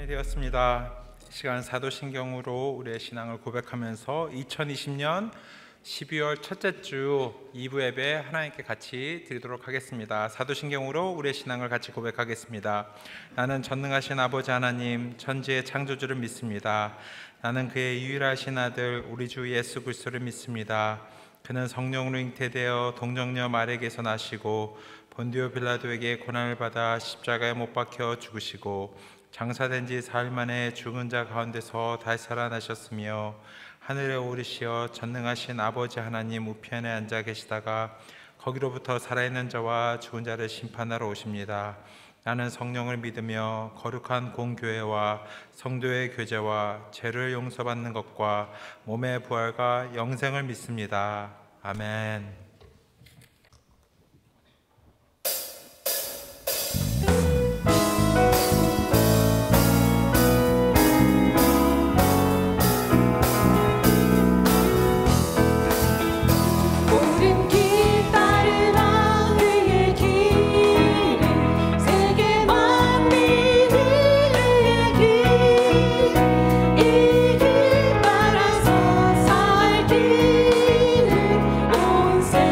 시간이 되었습니다. 이 시간 사도신경으로 우리의 신앙을 고백하면서 2020년 12월 첫째 주 2부 예배 하나님께 같이 드리도록 하겠습니다. 사도신경으로 우리의 신앙을 같이 고백하겠습니다. 나는 전능하신 아버지 하나님 천지의 창조주를 믿습니다. 나는 그의 유일하신 아들 우리 주 예수 그리스도를 믿습니다. 그는 성령으로 잉태되어 동정녀 마리아에게서 나시고 본디오 빌라도에게 고난을 받아 십자가에 못 박혀 죽으시고 장사된 지 사흘 만에 죽은 자 가운데서 다시 살아나셨으며 하늘에 오르시어 전능하신 아버지 하나님 우편에 앉아 계시다가 거기로부터 살아있는 자와 죽은 자를 심판하러 오십니다. 나는 성령을 믿으며 거룩한 공교회와 성도의 교제와 죄를 용서받는 것과 몸의 부활과 영생을 믿습니다. 아멘. 이 길 따라서 살 길을 온 세상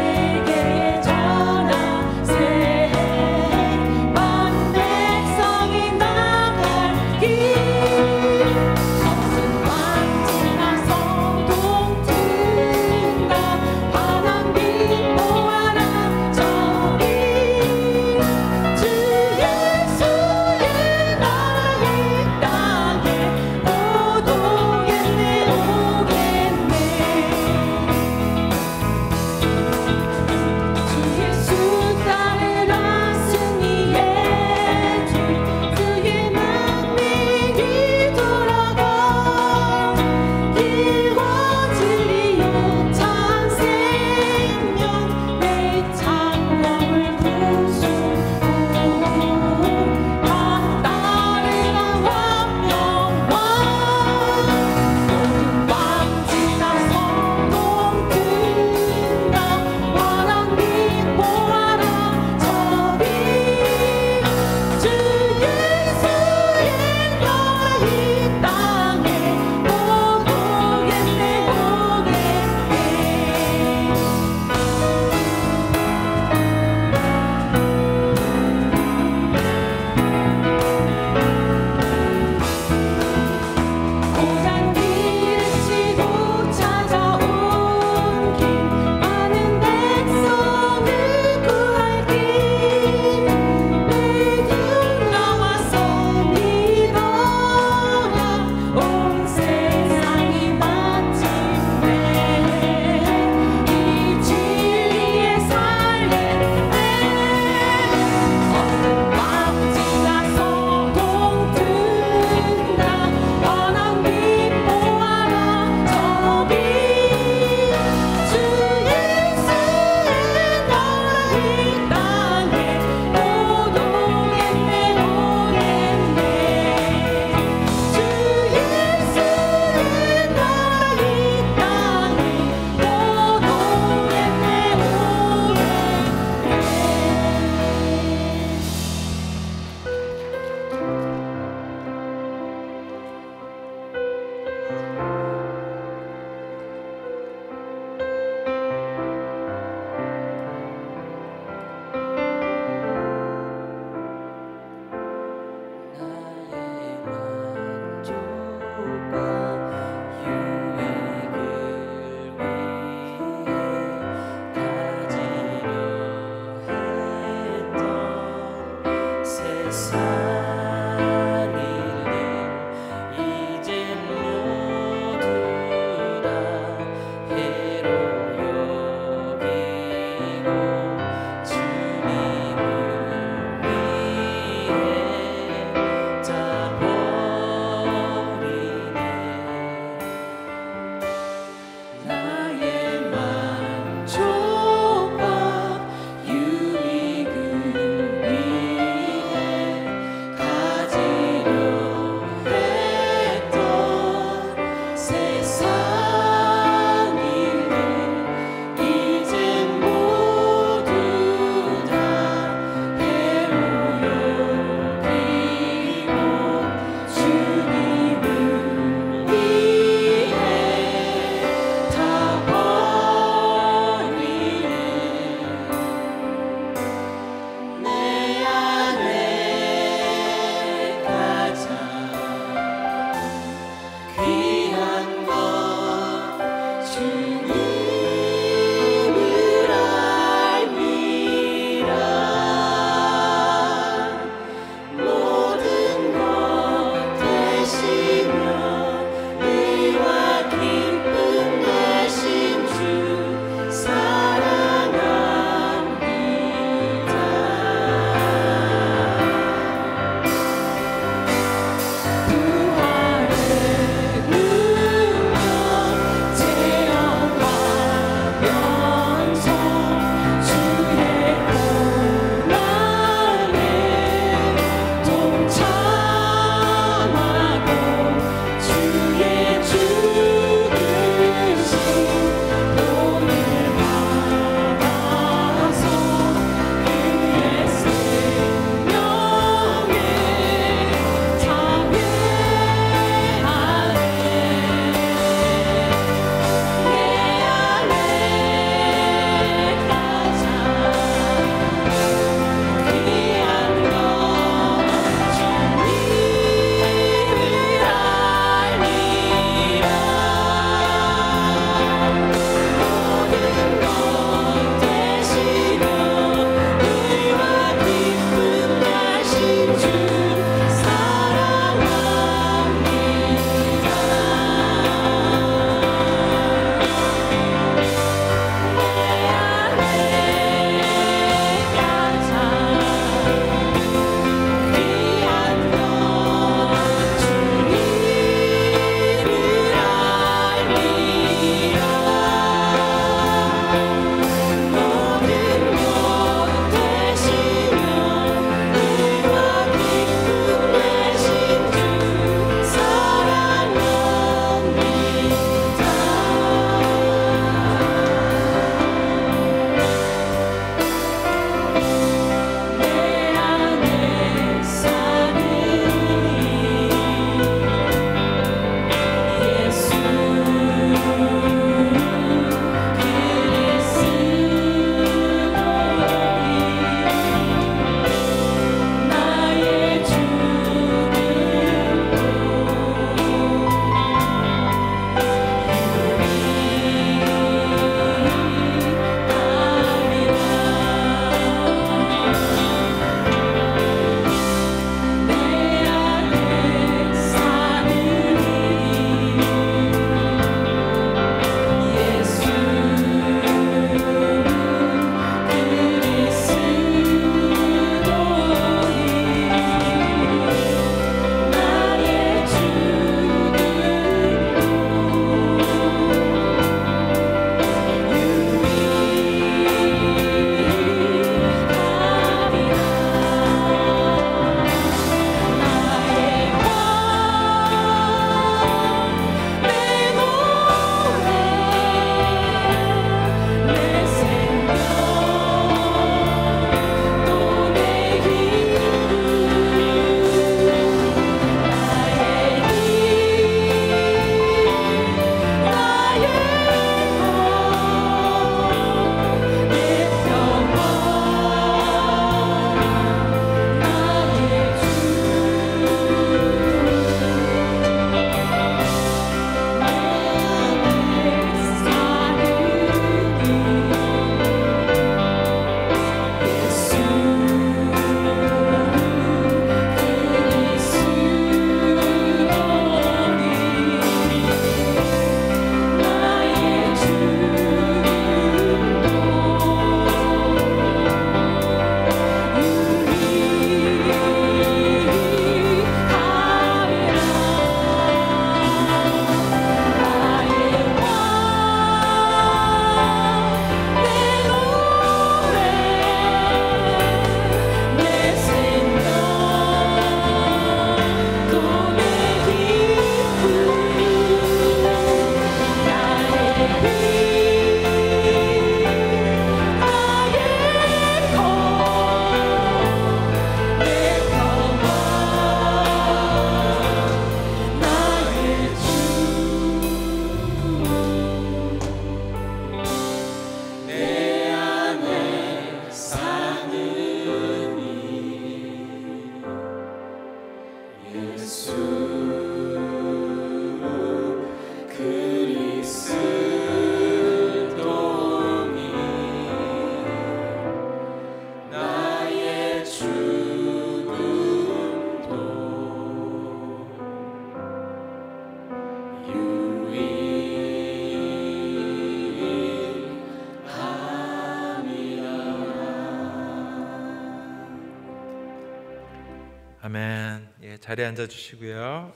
아멘. 예, 자리에 앉아 주시고요.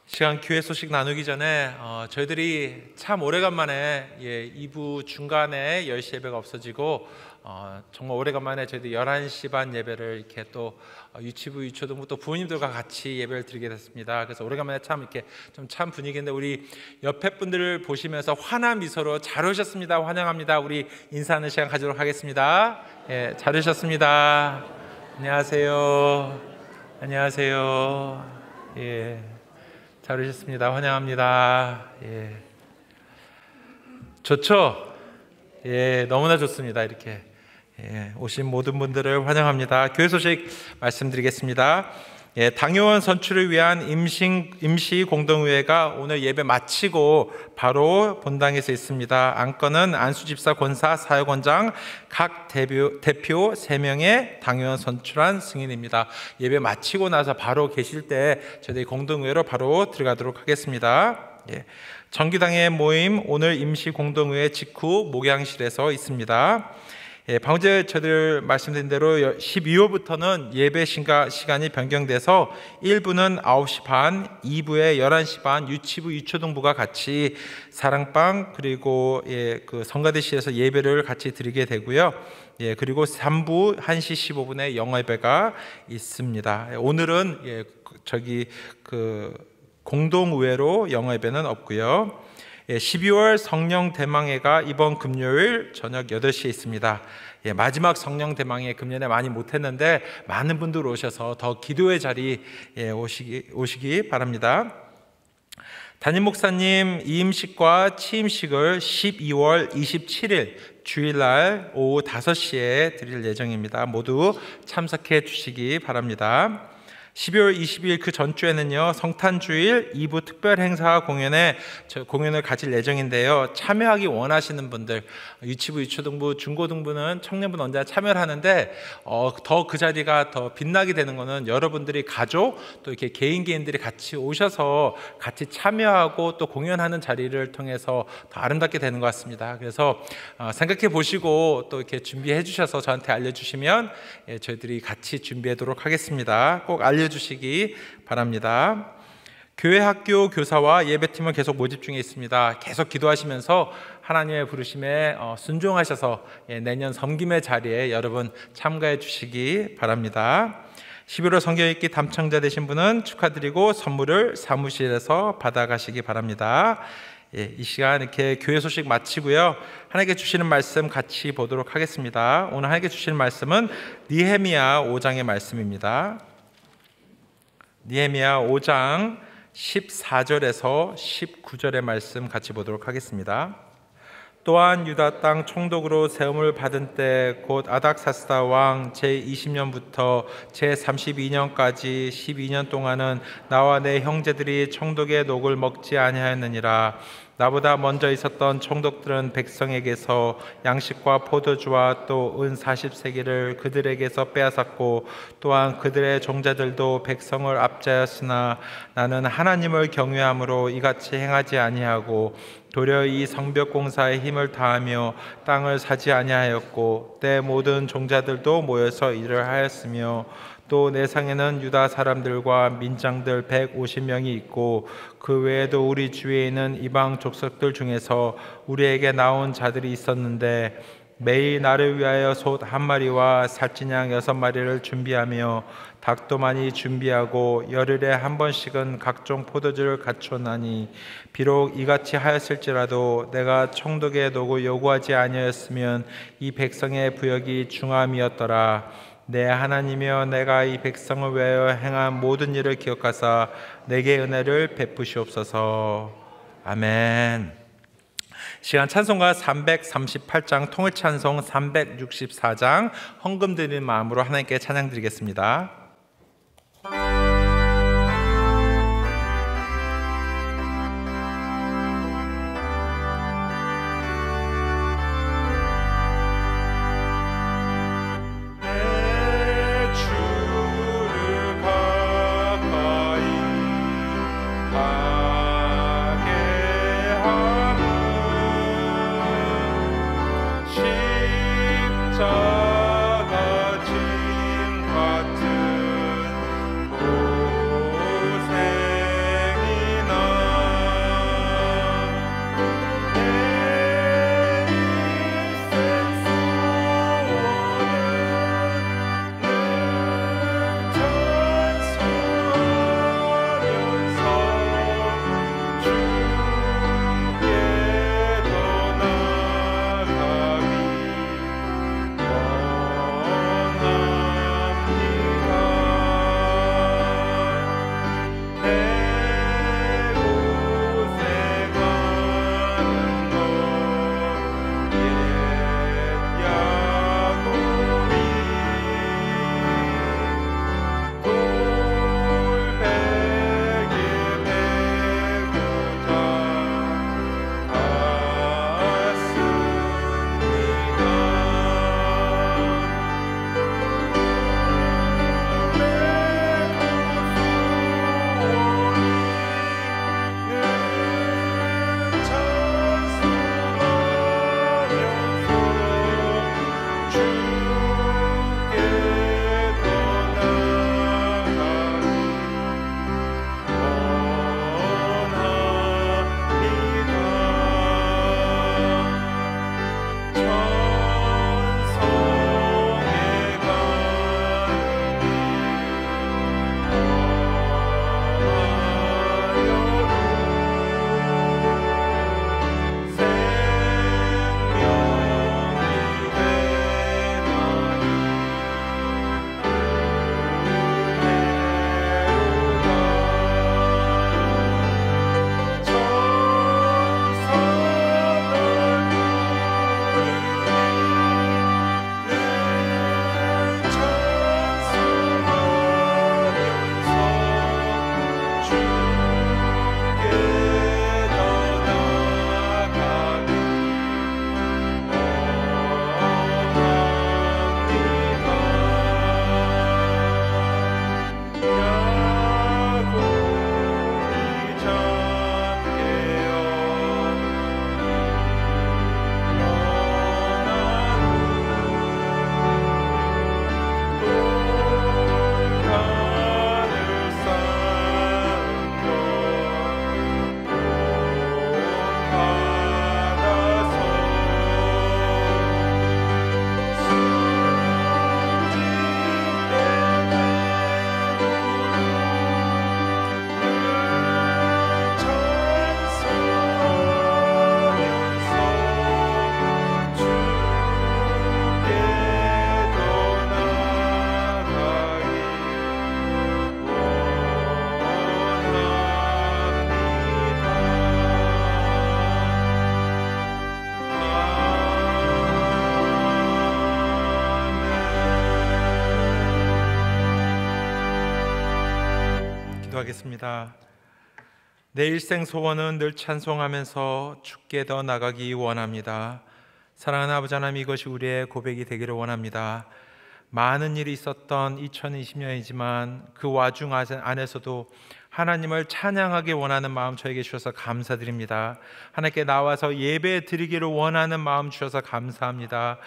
시간 교회 소식 나누기 전에 저희들이 참 오래간만에 2부 중간에 10시 예배가 없어지고 정말 오래간만에 저희들 11시 반 예배를 이렇게 또 유치부, 유초등부 또 부모님들과 같이 예배를 드리게 됐습니다. 그래서 오래간만에 참 이렇게 좀 참 분위기인데 우리 옆에 분들을 보시면서 환한 미소로 잘 오셨습니다, 환영합니다, 우리 인사하는 시간 가지도록 하겠습니다. 예, 잘 오셨습니다. 안녕하세요. 안녕하세요. 예. 잘 오셨습니다. 환영합니다. 예. 좋죠? 예, 너무나 좋습니다. 이렇게 오신 모든 분들을 환영합니다. 교회 소식 말씀드리겠습니다. 예, 당요원 선출을 위한 임시 공동의회가 오늘 예배 마치고 바로 본당에서 있습니다. 안건은 안수집사 권사 사역원장 각 대표 3명의 당요원 선출한 승인입니다. 예배 마치고 나서 바로 계실 때 저희들이 공동의회로 바로 들어가도록 하겠습니다. 예, 정기당의 모임 오늘 임시 공동의회 직후 목양실에서 있습니다. 예, 방금 전에 저들 말씀드린 대로 12호부터는 예배 시간이 변경돼서 1부는 9시 반, 2부에 11시 반 유치부, 유초등부가 같이 사랑방 그리고 그 성가대실에서 예배를 같이 드리게 되고요. 예, 그리고 3부 1시 15분에 영예배가 있습니다. 오늘은 공동의회로 영예배는 없고요. 12월 성령 대망회가 이번 금요일 저녁 8시에 있습니다. 마지막 성령 대망회 금년에 많이 못했는데 많은 분들 오셔서 더 기도의 자리 오시기 바랍니다. 담임 목사님 이임식과 취임식을 12월 27일 주일날 오후 5시에 드릴 예정입니다. 모두 참석해 주시기 바랍니다. 12월 22일 그 전주에는요, 성탄주일 2부 특별 행사 공연을 가질 예정인데요. 참여하기 원하시는 분들, 유치부, 유초등부, 중고등부는 청년부 언제나 참여를 하는데 더 그 자리가 더 빛나게 되는 것은 여러분들이 가족 또 이렇게 개인들이 같이 오셔서 같이 참여하고 또 공연하는 자리를 통해서 더 아름답게 되는 것 같습니다. 그래서 생각해 보시고 또 이렇게 준비해 주셔서 저한테 알려주시면 저희들이 같이 준비하도록 하겠습니다. 꼭 알려주시기 바랍니다. 교회 학교 교사와 예배팀은 계속 모집 중에 있습니다. 계속 기도하시면서 하나님의 부르심에 순종하셔서 내년 섬김의 자리에 여러분 참가해 주시기 바랍니다. 11월 성경 읽기 담청자 되신 분은 축하드리고 선물을 사무실에서 받아가시기 바랍니다. 이 시간 이렇게 교회 소식 마치고요. 하나님께 주시는 말씀 같이 보도록 하겠습니다. 오늘 하나님께 주시는 말씀은 느헤미야 5장의 말씀입니다. 느헤미야 5장 14절에서 19절의 말씀 같이 보도록 하겠습니다. 또한 유다 땅 총독으로 세움을 받은 때 곧 아닥사스다 왕 제20년부터 제32년까지 12년 동안은 나와 내 형제들이 총독의 녹을 먹지 아니하였느니라. 나보다 먼저 있었던 총독들은 백성에게서 양식과 포도주와 또 은 40세기를 그들에게서 빼앗았고 또한 그들의 종자들도 백성을 압제하였으나 나는 하나님을 경외함으로 이같이 행하지 아니하고 도리어 이 성벽 공사에 힘을 다하며 땅을 사지 아니하였고 내 모든 종자들도 모여서 일을 하였으며 또 내 상에는 유다 사람들과 민장들 150명이 있고 그 외에도 우리 주위에 있는 이방 족속들 중에서 우리에게 나온 자들이 있었는데 매일 나를 위하여 소 1마리와 살찐양 6마리를 준비하며 닭도 많이 준비하고 열흘에 한 번씩은 각종 포도주를 갖추었나니 비록 이같이 하였을지라도 내가 총독의 녹을 요구하지 아니하였으면 이 백성의 부역이 중함이었더라. 내 하나님이여 내가 이 백성을 위하여 행한 모든 일을 기억하사 내게 은혜를 베푸시옵소서. 아멘. 시간 찬송가 338장 통일찬송 364장 헌금 드리는 마음으로 하나님께 찬양 드리겠습니다. 십자가 짐 기도하겠습니다. 내 일생 소원은 늘 찬송하면서 주께 더 나가기 원합니다. 사랑하는 아버지 하나님, 이것이 우리의 고백이 되기를 원합니다. 많은 일이 있었던 2020년이지만 그 와중 안에서도 하나님을 찬양하기 원하는 마음 저에게 주셔서 감사드립니다. 하나님께 나와서 예배 드리기를 원하는 마음 주셔서 감사합니다.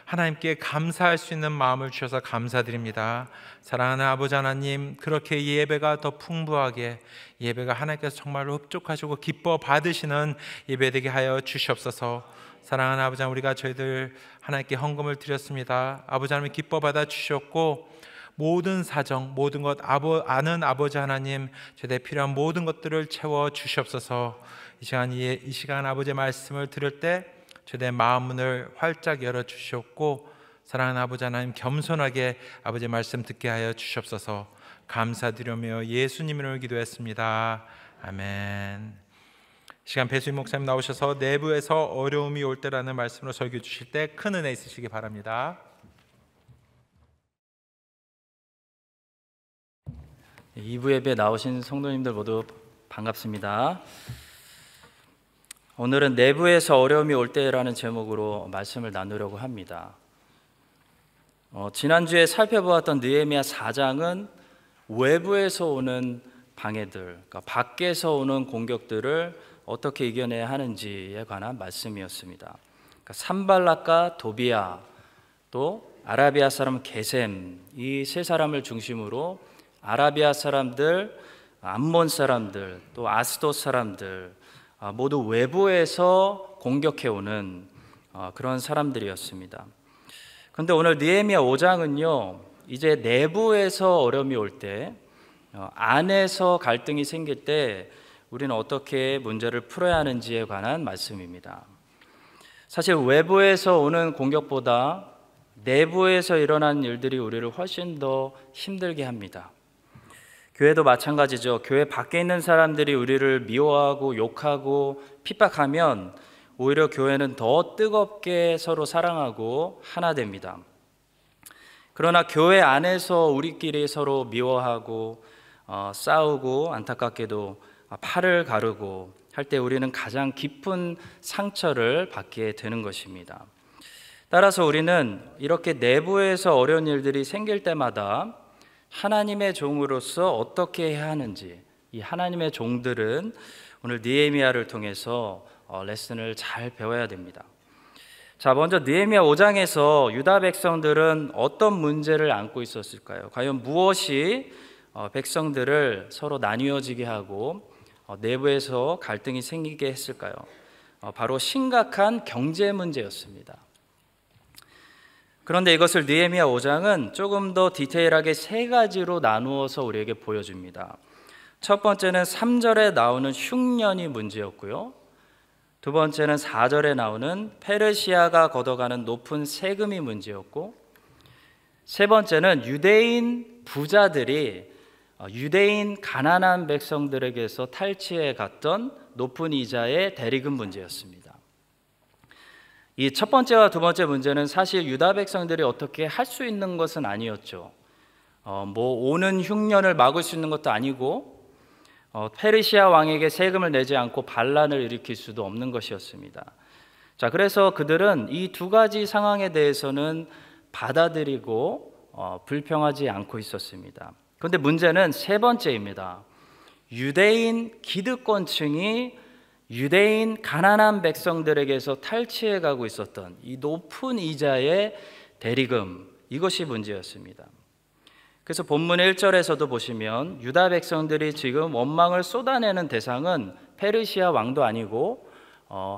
하나님께 감사할 수 있는 마음을 주셔서 감사드립니다. 사랑하는 아버지 하나님, 그렇게 예배가 더 풍부하게, 예배가 하나님께서 정말로 흡족하시고 기뻐 받으시는 예배 되게 하여 주시옵소서. 사랑하는 아버지 하나님, 우리가 저희들 하나님께 헌금을 드렸습니다. 아버지 하나님 기뻐 받아 주셨고, 모든 사정, 모든 것 아는 아버지 하나님, 저희들 필요한 모든 것들을 채워 주시옵소서. 이 시간 아버지의 말씀을 들을 때 저희의 마음 문을 활짝 열어 주시옵고, 사랑하는 아버지 하나님, 겸손하게 아버지의 말씀 듣게 하여 주시옵소서. 감사드리며 예수님 이름으로 기도했습니다. 아멘. 시간 배수임 목사님 나오셔서 내부에서 어려움이 올 때라는 말씀으로 설교 주실 때 큰 은혜 있으시기 바랍니다. 2부 예배 나오신 성도님들 모두 반갑습니다. 오늘은 내부에서 어려움이 올 때라는 제목으로 말씀을 나누려고 합니다. 지난주에 살펴보았던 느헤미야 4장은 외부에서 오는 방해들, 그러니까 밖에서 오는 공격들을 어떻게 이겨내야 하는지에 관한 말씀이었습니다. 그러니까 산발락과 도비야, 또 아라비아 사람 게셈, 이 세 사람을 중심으로 아라비아 사람들, 암몬 사람들, 또 아스돗 사람들, 모두 외부에서 공격해오는 그런 사람들이었습니다. 그런데 오늘 느헤미야 5장은요, 이제 내부에서 어려움이 올 때, 안에서 갈등이 생길 때 우리는 어떻게 문제를 풀어야 하는지에 관한 말씀입니다. 사실 외부에서 오는 공격보다 내부에서 일어난 일들이 우리를 훨씬 더 힘들게 합니다. 교회도 마찬가지죠. 교회 밖에 있는 사람들이 우리를 미워하고 욕하고 핍박하면 오히려 교회는 더 뜨겁게 서로 사랑하고 하나 됩니다. 그러나 교회 안에서 우리끼리 서로 미워하고 싸우고 안타깝게도 팔을 가르고 할 때 우리는 가장 깊은 상처를 받게 되는 것입니다. 따라서 우리는 이렇게 내부에서 어려운 일들이 생길 때마다 하나님의 종으로서 어떻게 해야 하는지, 이 하나님의 종들은 오늘 느헤미야를 통해서 레슨을 잘 배워야 됩니다. 자, 먼저 느헤미야 5장에서 유다 백성들은 어떤 문제를 안고 있었을까요? 과연 무엇이 백성들을 서로 나뉘어지게 하고 내부에서 갈등이 생기게 했을까요? 바로 심각한 경제 문제였습니다. 그런데 이것을 느헤미야 5장은 조금 더 디테일하게 세 가지로 나누어서 우리에게 보여줍니다. 첫 번째는 3절에 나오는 흉년이 문제였고요. 두 번째는 4절에 나오는 페르시아가 걷어가는 높은 세금이 문제였고, 세 번째는 유대인 부자들이 유대인 가난한 백성들에게서 탈취해 갔던 높은 이자의 대리금 문제였습니다. 이 첫 번째와 두 번째 문제는 사실 유다 백성들이 어떻게 할 수 있는 것은 아니었죠. 오는 흉년을 막을 수 있는 것도 아니고 페르시아 왕에게 세금을 내지 않고 반란을 일으킬 수도 없는 것이었습니다. 자, 그래서 그들은 이 두 가지 상황에 대해서는 받아들이고 불평하지 않고 있었습니다. 그런데 문제는 세 번째입니다. 유대인 기득권층이 유대인 가난한 백성들에게서 탈취해 가고 있었던 이 높은 이자의 대리금, 이것이 문제였습니다. 그래서 본문 1절에서도 보시면 유다 백성들이 지금 원망을 쏟아내는 대상은 페르시아 왕도 아니고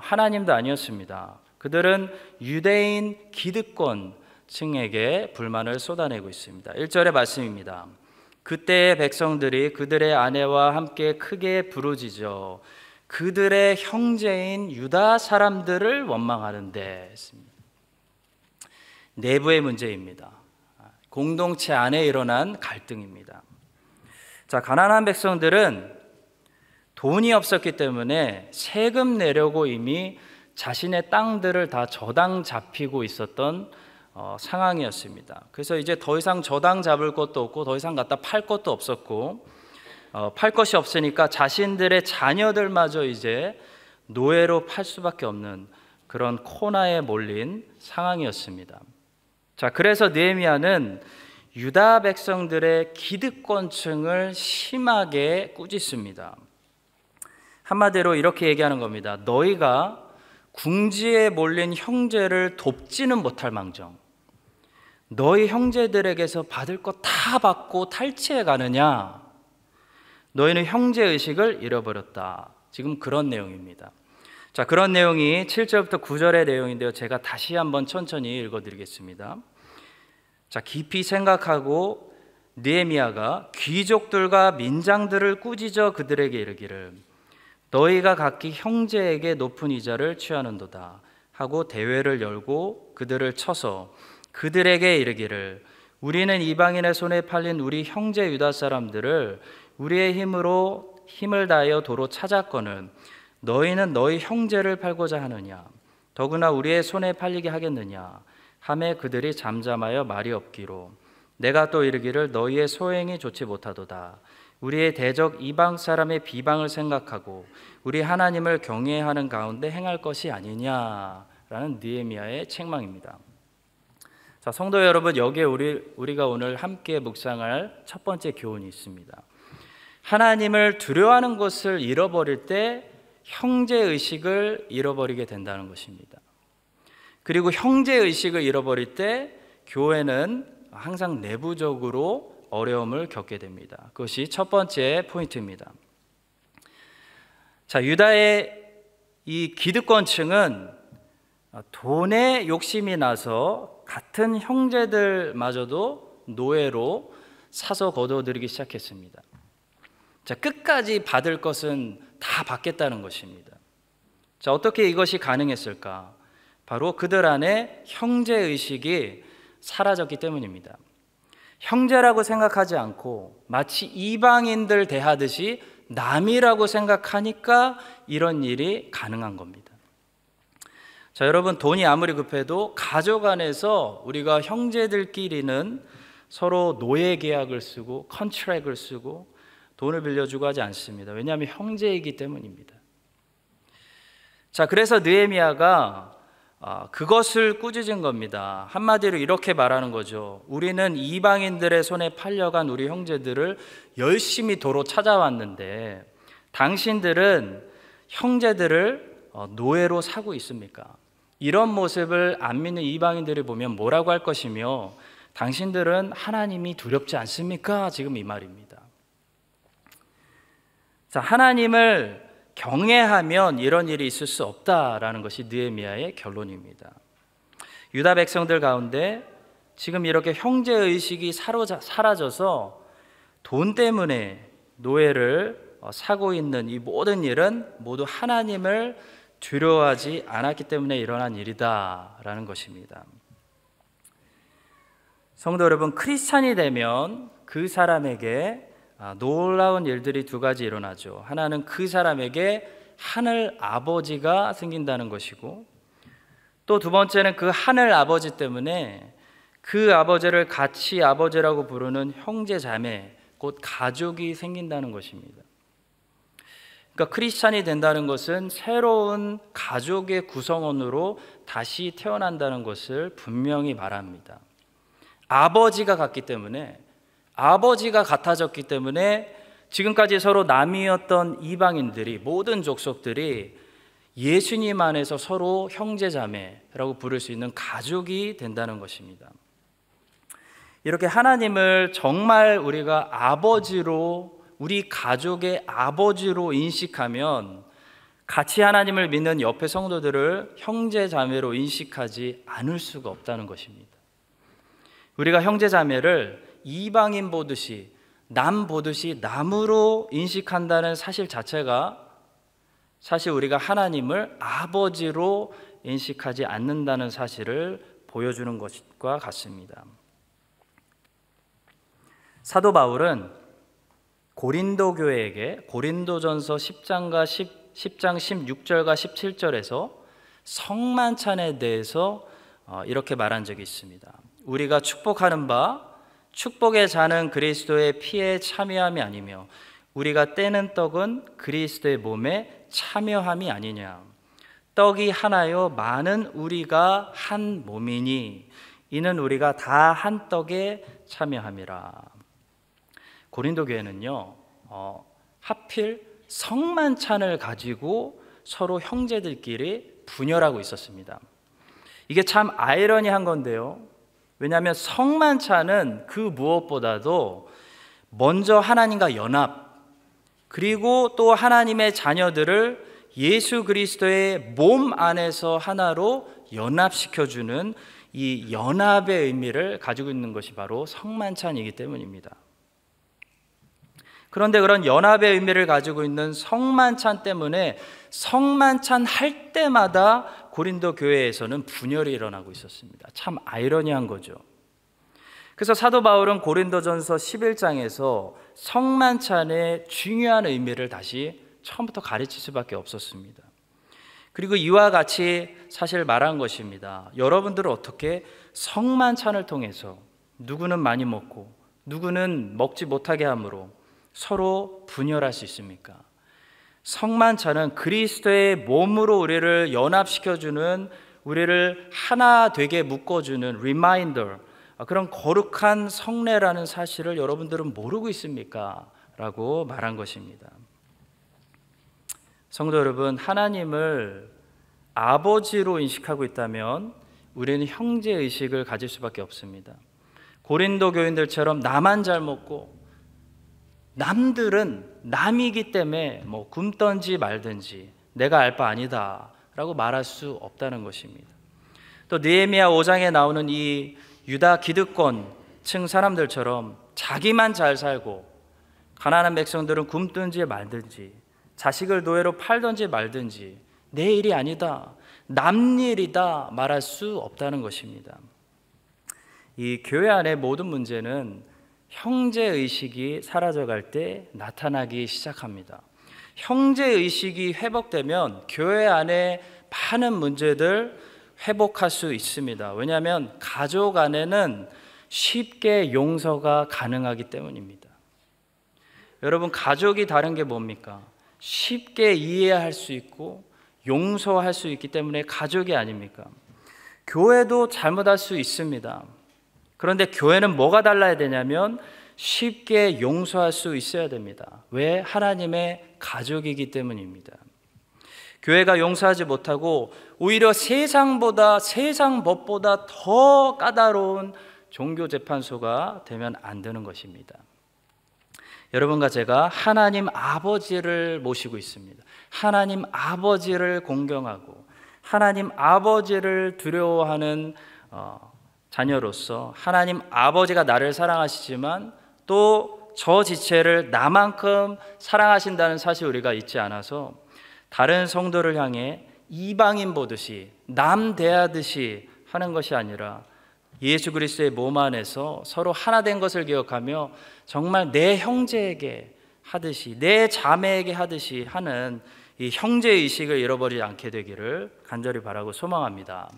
하나님도 아니었습니다. 그들은 유대인 기득권층에게 불만을 쏟아내고 있습니다. 1절의 말씀입니다. 그때의 백성들이 그들의 아내와 함께 크게 부르짖어 그들의 형제인 유다 사람들을 원망하는데 했습니다. 내부의 문제입니다. 공동체 안에 일어난 갈등입니다. 자, 가난한 백성들은 돈이 없었기 때문에 세금 내려고 이미 자신의 땅들을 다 저당 잡히고 있었던 상황이었습니다. 그래서 이제 더 이상 저당 잡을 것도 없고 더 이상 갖다 팔 것도 없었고 팔 것이 없으니까 자신들의 자녀들마저 이제 노예로 팔 수밖에 없는 그런 코너에 몰린 상황이었습니다. 자, 그래서 느헤미야는 유다 백성들의 기득권층을 심하게 꾸짖습니다. 한마디로 이렇게 얘기하는 겁니다. 너희가 궁지에 몰린 형제를 돕지는 못할 망정 너희 형제들에게서 받을 것 다 받고 탈취해 가느냐? 너희는 형제의식을 잃어버렸다. 지금 그런 내용입니다. 자, 그런 내용이 7절부터 9절의 내용인데요. 제가 다시 한번 천천히 읽어드리겠습니다. 자, 깊이 생각하고 느헤미야가 귀족들과 민장들을 꾸짖어 그들에게 이르기를 너희가 각기 형제에게 높은 이자를 취하는도다 하고 대회를 열고 그들을 쳐서 그들에게 이르기를 우리는 이방인의 손에 팔린 우리 형제 유다 사람들을 우리의 힘으로 힘을 다하여 도로 찾았거늘 너희는 너희 형제를 팔고자 하느냐 더구나 우리의 손에 팔리게 하겠느냐 하매 그들이 잠잠하여 말이 없기로 내가 또 이르기를 너희의 소행이 좋지 못하도다 우리의 대적 이방 사람의 비방을 생각하고 우리 하나님을 경외하는 가운데 행할 것이 아니냐라는 느헤미야의 책망입니다. 자, 성도 여러분, 여기에 우리가 오늘 함께 묵상할 첫 번째 교훈이 있습니다. 하나님을 두려워하는 것을 잃어버릴 때 형제의식을 잃어버리게 된다는 것입니다. 그리고 형제의식을 잃어버릴 때 교회는 항상 내부적으로 어려움을 겪게 됩니다. 그것이 첫 번째 포인트입니다. 자, 유다의 이 기득권층은 돈에 욕심이 나서 같은 형제들마저도 노예로 사서 거둬들이기 시작했습니다. 자, 끝까지 받을 것은 다 받겠다는 것입니다. 자, 어떻게 이것이 가능했을까? 바로 그들 안에 형제의식이 사라졌기 때문입니다. 형제라고 생각하지 않고 마치 이방인들 대하듯이 남이라고 생각하니까 이런 일이 가능한 겁니다. 자, 여러분, 돈이 아무리 급해도 가족 안에서 우리가 형제들끼리는 서로 노예 계약을 쓰고 컨트랙을 쓰고 돈을 빌려주고 하지 않습니다. 왜냐하면 형제이기 때문입니다. 자, 그래서 느헤미야가 그것을 꾸짖은 겁니다. 한마디로 이렇게 말하는 거죠. 우리는 이방인들의 손에 팔려간 우리 형제들을 열심히 도로 찾아왔는데 당신들은 형제들을 노예로 사고 있습니까? 이런 모습을 안 믿는 이방인들이 보면 뭐라고 할 것이며, 당신들은 하나님이 두렵지 않습니까? 지금 이 말입니다. 자, 하나님을 경외하면 이런 일이 있을 수 없다라는 것이 느헤미야의 결론입니다. 유다 백성들 가운데 지금 이렇게 형제의식이 사라져서 돈 때문에 노예를 사고 있는 이 모든 일은 모두 하나님을 두려워하지 않았기 때문에 일어난 일이다라는 것입니다. 성도 여러분, 크리스찬이 되면 그 사람에게 놀라운 일들이 두 가지 일어나죠. 하나는 그 사람에게 하늘 아버지가 생긴다는 것이고, 또 두 번째는 그 하늘 아버지 때문에 그 아버지를 같이 아버지라고 부르는 형제 자매, 곧 가족이 생긴다는 것입니다. 그러니까 크리스찬이 된다는 것은 새로운 가족의 구성원으로 다시 태어난다는 것을 분명히 말합니다. 아버지가 같아졌기 때문에 지금까지 서로 남이었던 이방인들이, 모든 족속들이 예수님 안에서 서로 형제자매라고 부를 수 있는 가족이 된다는 것입니다. 이렇게 하나님을 정말 우리가 아버지로, 우리 가족의 아버지로 인식하면 같이 하나님을 믿는 옆에 성도들을 형제자매로 인식하지 않을 수가 없다는 것입니다. 우리가 형제자매를 이방인 보듯이, 남 보듯이 남으로 인식한다는 사실 자체가 사실 우리가 하나님을 아버지로 인식하지 않는다는 사실을 보여주는 것과 같습니다. 사도 바울은 고린도 교회에게 고린도전서 10장 16절과 17절에서 성만찬에 대해서 이렇게 말한 적이 있습니다. 우리가 축복하는 바 축복의 잔은 그리스도의 피에 참여함이 아니며 우리가 떼는 떡은 그리스도의 몸에 참여함이 아니냐. 떡이 하나요 많은 우리가 한 몸이니 이는 우리가 다 한 떡에 참여함이라. 고린도 교회는요, 하필 성만찬을 가지고 서로 형제들끼리 분열하고 있었습니다. 이게 참 아이러니한 건데요. 왜냐하면 성만찬은 그 무엇보다도 먼저 하나님과 연합, 그리고 또 하나님의 자녀들을 예수 그리스도의 몸 안에서 하나로 연합시켜주는 이 연합의 의미를 가지고 있는 것이 바로 성만찬이기 때문입니다. 그런데 그런 연합의 의미를 가지고 있는 성만찬 때문에 성만찬 할 때마다 고린도 교회에서는 분열이 일어나고 있었습니다. 참 아이러니한 거죠. 그래서 사도 바울은 고린도전서 11장에서 성만찬의 중요한 의미를 다시 처음부터 가르칠 수밖에 없었습니다. 그리고 이와 같이 사실 말한 것입니다. 여러분들은 어떻게 성만찬을 통해서 누구는 많이 먹고 누구는 먹지 못하게 함으로 서로 분열할 수 있습니까? 성만찬은 그리스도의 몸으로 우리를 연합시켜주는, 우리를 하나 되게 묶어주는 리마인더, 그런 거룩한 성례라는 사실을 여러분들은 모르고 있습니까? 라고 말한 것입니다. 성도 여러분, 하나님을 아버지로 인식하고 있다면 우리는 형제의식을 가질 수밖에 없습니다. 고린도 교인들처럼 나만 잘 먹고 남들은 남이기 때문에 뭐 굶든지 말든지 내가 알 바 아니다 라고 말할 수 없다는 것입니다. 또 느헤미야 5장에 나오는 이 유다 기득권층 사람들처럼 자기만 잘 살고 가난한 백성들은 굶든지 말든지 자식을 노예로 팔든지 말든지 내 일이 아니다, 남 일이다 말할 수 없다는 것입니다. 이 교회 안의 모든 문제는 형제의식이 사라져갈 때 나타나기 시작합니다. 형제의식이 회복되면 교회 안에 많은 문제들 회복할 수 있습니다. 왜냐하면 가족 안에는 쉽게 용서가 가능하기 때문입니다. 여러분, 가족이 다른 게 뭡니까? 쉽게 이해할 수 있고 용서할 수 있기 때문에 가족이 아닙니까? 교회도 잘못할 수 있습니다. 그런데 교회는 뭐가 달라야 되냐면 쉽게 용서할 수 있어야 됩니다. 왜? 하나님의 가족이기 때문입니다. 교회가 용서하지 못하고 오히려 세상 법보다 더 까다로운 종교재판소가 되면 안 되는 것입니다. 여러분과 제가 하나님 아버지를 모시고 있습니다. 하나님 아버지를 공경하고 하나님 아버지를 두려워하는 자녀로서 하나님 아버지가 나를 사랑하시지만 또 저 지체를 나만큼 사랑하신다는 사실 우리가 잊지 않아서 다른 성도를 향해 이방인 보듯이 남 대하듯이 하는 것이 아니라 예수 그리스도의 몸 안에서 서로 하나 된 것을 기억하며 정말 내 형제에게 하듯이 내 자매에게 하듯이 하는 이 형제의식을 잃어버리지 않게 되기를 간절히 바라고 소망합니다.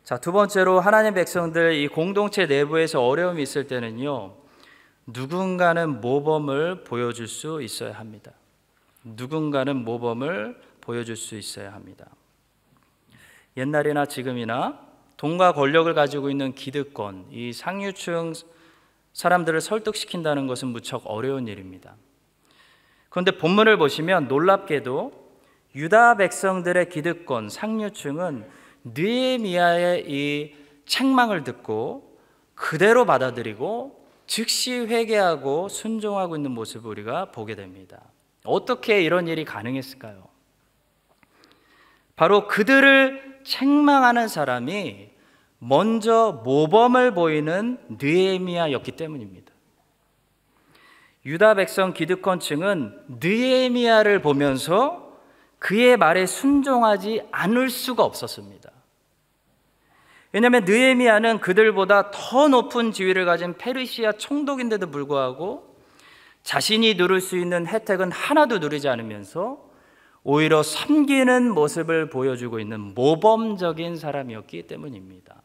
자, 두 번째로 하나님 백성들 이 공동체 내부에서 어려움이 있을 때는요, 누군가는 모범을 보여줄 수 있어야 합니다. 누군가는 모범을 보여줄 수 있어야 합니다. 옛날이나 지금이나 돈과 권력을 가지고 있는 기득권, 이 상류층 사람들을 설득시킨다는 것은 무척 어려운 일입니다. 그런데 본문을 보시면 놀랍게도 유다 백성들의 기득권, 상류층은 느헤미야의 이 책망을 듣고 그대로 받아들이고 즉시 회개하고 순종하고 있는 모습을 우리가 보게 됩니다. 어떻게 이런 일이 가능했을까요? 바로 그들을 책망하는 사람이 먼저 모범을 보이는 느헤미야였기 때문입니다. 유다 백성 기득권층은 느헤미야를 보면서 그의 말에 순종하지 않을 수가 없었습니다. 왜냐하면 느헤미야는 그들보다 더 높은 지위를 가진 페르시아 총독인데도 불구하고 자신이 누릴 수 있는 혜택은 하나도 누리지 않으면서 오히려 섬기는 모습을 보여주고 있는 모범적인 사람이었기 때문입니다.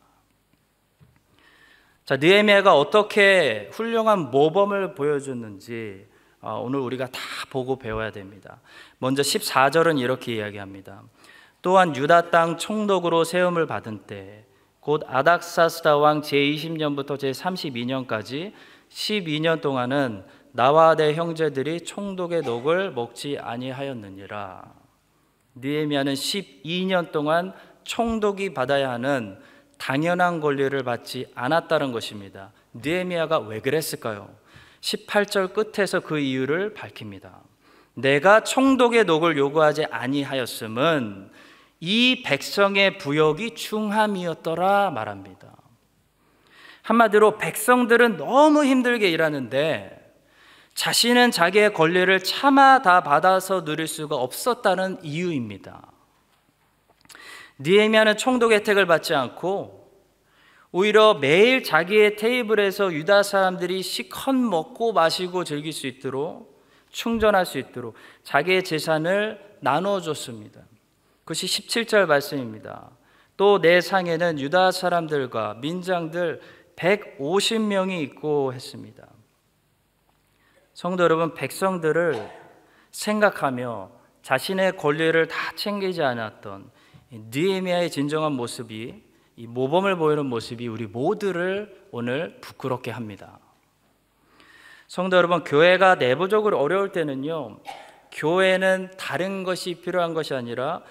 자, 느헤미야가 어떻게 훌륭한 모범을 보여줬는지 오늘 우리가 다 보고 배워야 됩니다. 먼저 14절은 이렇게 이야기합니다. 또한 유다 땅 총독으로 세움을 받은 때 곧 아닥사스다 왕 제20년부터 제32년까지 12년 동안은 나와 내 형제들이 총독의 녹을 먹지 아니하였느니라. 느헤미야는 12년 동안 총독이 받아야 하는 당연한 권리를 받지 않았다는 것입니다. 느헤미야가 왜 그랬을까요? 18절 끝에서 그 이유를 밝힙니다. 내가 총독의 녹을 요구하지 아니하였음은 이 백성의 부역이 중함이었더라 말합니다. 한마디로 백성들은 너무 힘들게 일하는데 자신은 자기의 권리를 차마 다 받아서 누릴 수가 없었다는 이유입니다. 느헤미야는 총독 혜택을 받지 않고 오히려 매일 자기의 테이블에서 유다 사람들이 실컷 먹고 마시고 즐길 수 있도록 충전할 수 있도록 자기의 재산을 나눠줬습니다. 그것이 17절 말씀입니다. 또 내 상에는 유다 사람들과 민장들 150명이 있고 했습니다. 성도 여러분, 백성들을 생각하며 자신의 권리를 다 챙기지 않았던 느헤미야의 진정한 모습이, 이 모범을 보이는 모습이 우리 모두를 오늘 부끄럽게 합니다. 성도 여러분, 교회가 내부적으로 어려울 때는요, 교회는 다른 것이 필요한 것이 아니라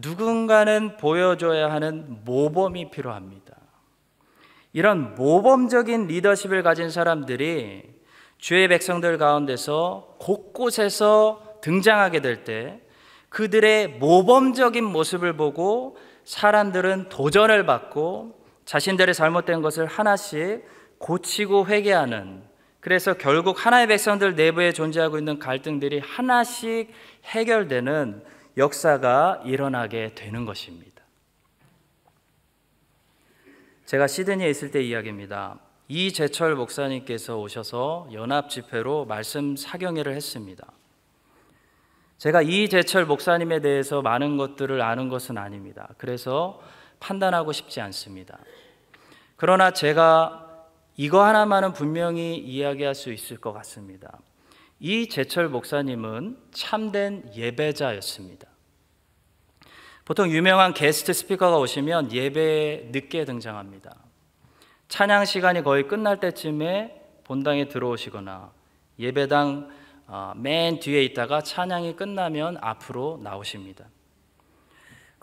누군가는 보여줘야 하는 모범이 필요합니다. 이런 모범적인 리더십을 가진 사람들이 주의 백성들 가운데서 곳곳에서 등장하게 될 때 그들의 모범적인 모습을 보고 사람들은 도전을 받고 자신들의 잘못된 것을 하나씩 고치고 회개하는, 그래서 결국 하나의 백성들 내부에 존재하고 있는 갈등들이 하나씩 해결되는 역사가 일어나게 되는 것입니다. 제가 시드니에 있을 때 이야기입니다. 이재철 목사님께서 오셔서 연합 집회로 말씀 사경회를 했습니다. 제가 이재철 목사님에 대해서 많은 것들을 아는 것은 아닙니다. 그래서 판단하고 싶지 않습니다. 그러나 제가 이거 하나만은 분명히 이야기할 수 있을 것 같습니다. 이재철 목사님은 참된 예배자였습니다. 보통 유명한 게스트 스피커가 오시면 예배에 늦게 등장합니다. 찬양 시간이 거의 끝날 때쯤에 본당에 들어오시거나 예배당 맨 뒤에 있다가 찬양이 끝나면 앞으로 나오십니다.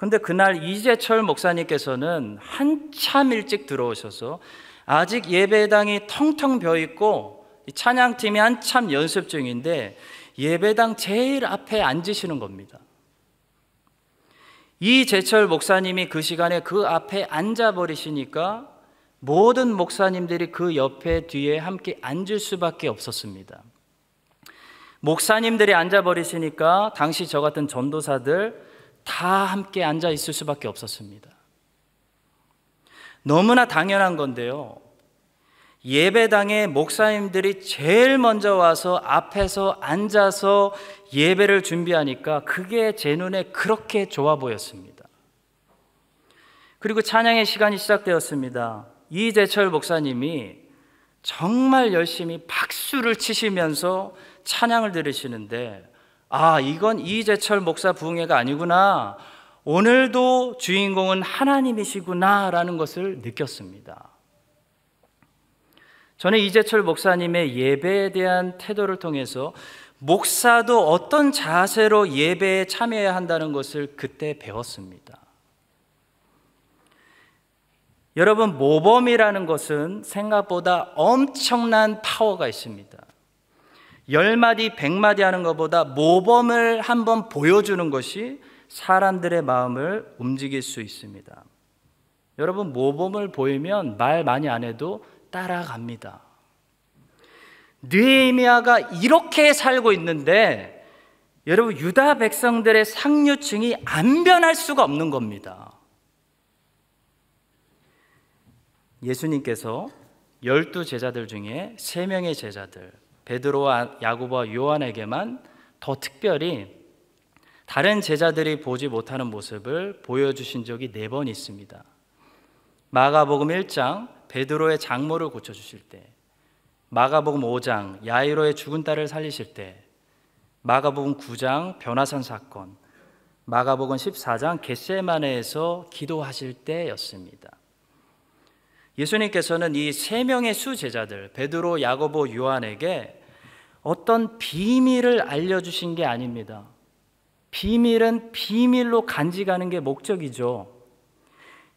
근데 그날 이재철 목사님께서는 한참 일찍 들어오셔서 아직 예배당이 텅텅 비어 있고 찬양팀이 한참 연습 중인데 예배당 제일 앞에 앉으시는 겁니다. 이재철 목사님이 그 시간에 그 앞에 앉아버리시니까 모든 목사님들이 그 옆에 뒤에 함께 앉을 수밖에 없었습니다. 목사님들이 앉아버리시니까 당시 저 같은 전도사들 다 함께 앉아 있을 수밖에 없었습니다. 너무나 당연한 건데요. 예배당에 목사님들이 제일 먼저 와서 앞에서 앉아서 예배를 준비하니까 그게 제 눈에 그렇게 좋아 보였습니다. 그리고 찬양의 시간이 시작되었습니다. 이재철 목사님이 정말 열심히 박수를 치시면서 찬양을 들으시는데 이건 이재철 목사 부흥회가 아니구나. 오늘도 주인공은 하나님이시구나 라는 것을 느꼈습니다. 저는 이재철 목사님의 예배에 대한 태도를 통해서 목사도 어떤 자세로 예배에 참여해야 한다는 것을 그때 배웠습니다. 여러분, 모범이라는 것은 생각보다 엄청난 파워가 있습니다. 10마디, 100마디 하는 것보다 모범을 한번 보여주는 것이 사람들의 마음을 움직일 수 있습니다. 여러분, 모범을 보이면 말 많이 안 해도 따라갑니다. 느헤미야가 이렇게 살고 있는데 여러분, 유다 백성들의 상류층이 안 변할 수가 없는 겁니다. 예수님께서 12 제자들 중에 3명의 제자들 베드로와 야고보와 요한에게만 더 특별히 다른 제자들이 보지 못하는 모습을 보여주신 적이 4번 있습니다. 마가복음 1장 베드로의 장모를 고쳐주실 때, 마가복음 5장 야이로의 죽은 딸을 살리실 때, 마가복음 9장 변화산 사건, 마가복음 14장 겟세마네에서 기도하실 때였습니다. 예수님께서는 이 3명의 수제자들 베드로, 야고보, 요한에게 어떤 비밀을 알려주신 게 아닙니다. 비밀은 비밀로 간직하는 게 목적이죠.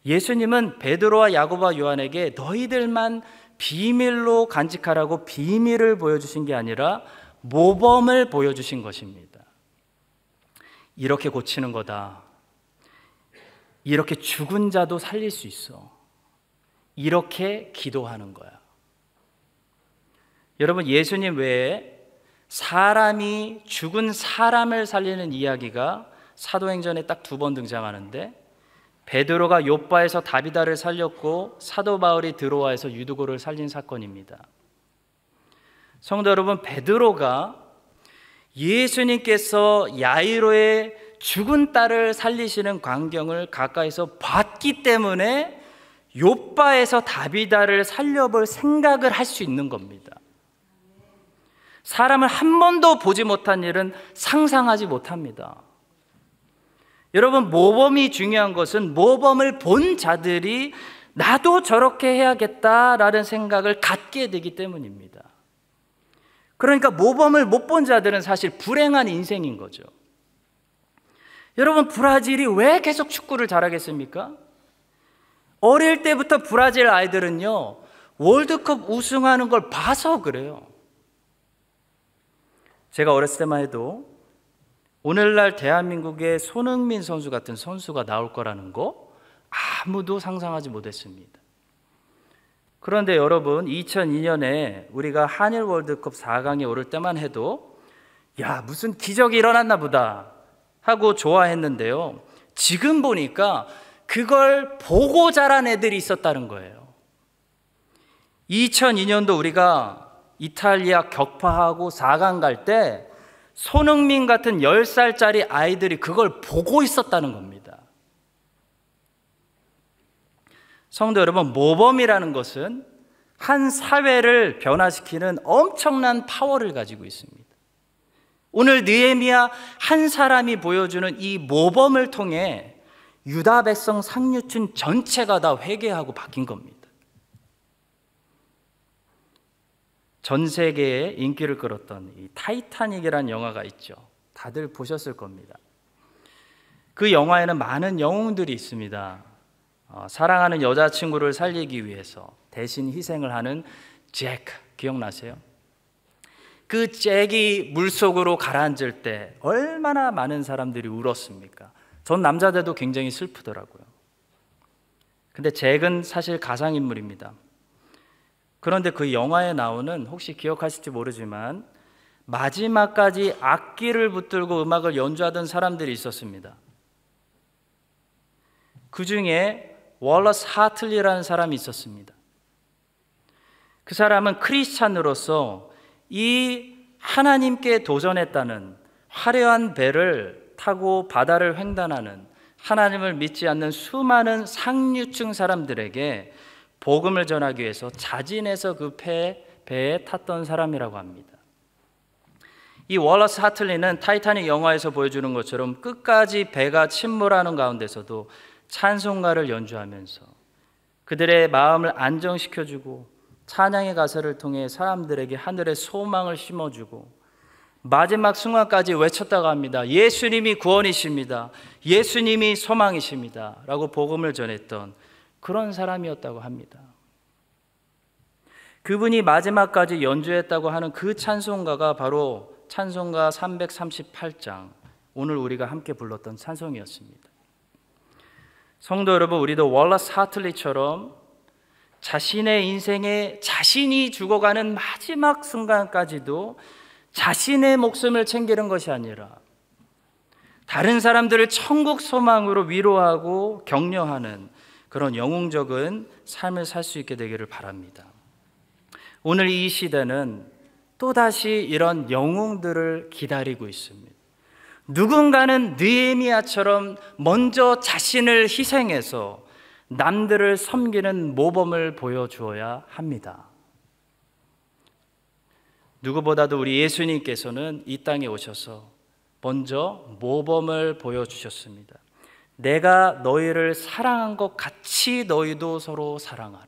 예수님은 베드로와 야고보와 요한에게 너희들만 비밀로 간직하라고 비밀을 보여주신 게 아니라 모범을 보여주신 것입니다. 이렇게 고치는 거다. 이렇게 죽은 자도 살릴 수 있어. 이렇게 기도하는 거야. 여러분, 예수님 외에 사람이 죽은 사람을 살리는 이야기가 사도행전에 딱 2번 등장하는데 베드로가 욥바에서 다비다를 살렸고 사도 바울이 드로아에서 유두고를 살린 사건입니다. 성도 여러분, 베드로가 예수님께서 야이로의 죽은 딸을 살리시는 광경을 가까이서 봤기 때문에 욥바에서 다비다를 살려볼 생각을 할 수 있는 겁니다. 사람을 한 번도 보지 못한 일은 상상하지 못합니다. 여러분, 모범이 중요한 것은 모범을 본 자들이 나도 저렇게 해야겠다라는 생각을 갖게 되기 때문입니다. 그러니까 모범을 못 본 자들은 사실 불행한 인생인 거죠. 여러분, 브라질이 왜 계속 축구를 잘하겠습니까? 어릴 때부터 브라질 아이들은요, 월드컵 우승하는 걸 봐서 그래요. 제가 어렸을 때만 해도 오늘날 대한민국에 손흥민 선수 같은 선수가 나올 거라는 거 아무도 상상하지 못했습니다. 그런데 여러분, 2002년에 우리가 한일 월드컵 4강에 오를 때만 해도 야, 무슨 기적이 일어났나 보다 하고 좋아했는데요. 지금 보니까 그걸 보고 자란 애들이 있었다는 거예요. 2002년도 우리가 이탈리아 격파하고 4강 갈 때 손흥민 같은 10살짜리 아이들이 그걸 보고 있었다는 겁니다. 성도 여러분, 모범이라는 것은 한 사회를 변화시키는 엄청난 파워를 가지고 있습니다. 오늘 느헤미야 한 사람이 보여주는 이 모범을 통해 유다 백성 상류층 전체가 다 회개하고 바뀐 겁니다. 전 세계에 인기를 끌었던 이 타이타닉이라는 영화가 있죠. 다들 보셨을 겁니다. 그 영화에는 많은 영웅들이 있습니다. 사랑하는 여자친구를 살리기 위해서 대신 희생을 하는 잭, 기억나세요? 그 잭이 물속으로 가라앉을 때 얼마나 많은 사람들이 울었습니까? 전 남자들도 굉장히 슬프더라고요. 근데 잭은 사실 가상인물입니다. 그런데 그 영화에 나오는, 혹시 기억하실지 모르지만 마지막까지 악기를 붙들고 음악을 연주하던 사람들이 있었습니다. 그 중에 월러스 하틀리라는 사람이 있었습니다. 그 사람은 크리스찬으로서 이 하나님께 도전했다는 화려한 배를 타고 바다를 횡단하는, 하나님을 믿지 않는 수많은 상류층 사람들에게 복음을 전하기 위해서 자진해서 그 배에 탔던 사람이라고 합니다. 이 월러스 하틀리는 타이타닉 영화에서 보여주는 것처럼 끝까지 배가 침몰하는 가운데서도 찬송가를 연주하면서 그들의 마음을 안정시켜주고 찬양의 가사를 통해 사람들에게 하늘의 소망을 심어주고 마지막 순간까지 외쳤다고 합니다. 예수님이 구원이십니다. 예수님이 소망이십니다. 라고 복음을 전했던 그런 사람이었다고 합니다. 그분이 마지막까지 연주했다고 하는 그 찬송가가 바로 찬송가 338장, 오늘 우리가 함께 불렀던 찬송이었습니다. 성도 여러분, 우리도 월러스 하틀리처럼 자신의 인생에 자신이 죽어가는 마지막 순간까지도 자신의 목숨을 챙기는 것이 아니라 다른 사람들을 천국 소망으로 위로하고 격려하는 그런 영웅적인 삶을 살 수 있게 되기를 바랍니다. 오늘 이 시대는 또다시 이런 영웅들을 기다리고 있습니다. 누군가는 느헤미야처럼 먼저 자신을 희생해서 남들을 섬기는 모범을 보여주어야 합니다. 누구보다도 우리 예수님께서는 이 땅에 오셔서 먼저 모범을 보여주셨습니다. 내가 너희를 사랑한 것 같이 너희도 서로 사랑하라.